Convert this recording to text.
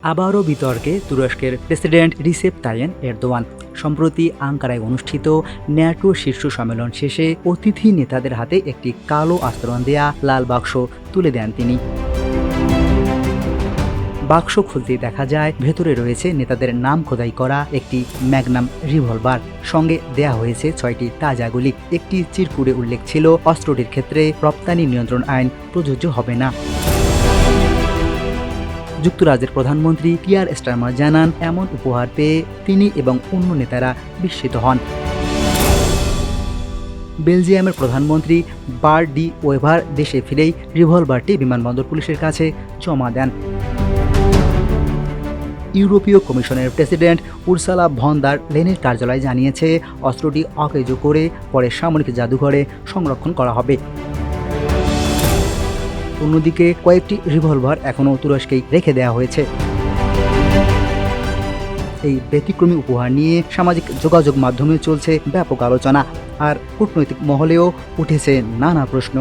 আবারও বিতর্কে তুরস্কের প্রেসিডেন্ট রিসেপ তাইয়েপ এরদোয়ান। সম্প্রতি আঙ্কারায় অনুষ্ঠিত ন্যাটো শীর্ষ সম্মেলন শেষে অতিথি নেতাদের হাতে একটি কালো আস্তরণ দেয়া লাল বাক্স তুলে দেন তিনি। বাক্স খুলতেই দেখা যায় ভেতরে রয়েছে নেতাদের নাম খোদাই করা একটি ম্যাগনাম রিভলভার। সঙ্গে দেয়া হয়েছে 6টি তাজা গুলি। একটি চিরকুটে উল্লেখ ছিল, অস্ত্রটির ক্ষেত্রে রপ্তানি নিয়ন্ত্রণ আইন প্রযোজ্য হবে না। যুক্তরাজ্যের প্রধানমন্ত্রী কিয়ার স্টারমার জানান, এমন উপহার পেয়ে তিনি এবং অন্য নেতারা বিস্মিত হন। বেলজিয়ামের প্রধানমন্ত্রী বার্ট ডি ওয়েভার দেশে ফিরেই রিভলভারটি বিমানবন্দর পুলিশের কাছে জমা দেন। ইউরোপীয় কমিশনের প্রেসিডেন্ট উরসালা ভন ডার লেয়েনের কার্যালয় জানিয়েছে, অস্ত্রটি অকেজো করে পরে সামরিক জাদুঘরে সংরক্ষণ করা হবে। অন্যদিকে কয়েকটি রিভলভার এখনও তুরস্কেই রেখে দেওয়া হয়েছে। এই ব্যতিক্রমী উপহার নিয়ে সামাজিক যোগাযোগ মাধ্যমে চলছে ব্যাপক আলোচনা, আর কূটনৈতিক মহলেও উঠেছে নানা প্রশ্ন।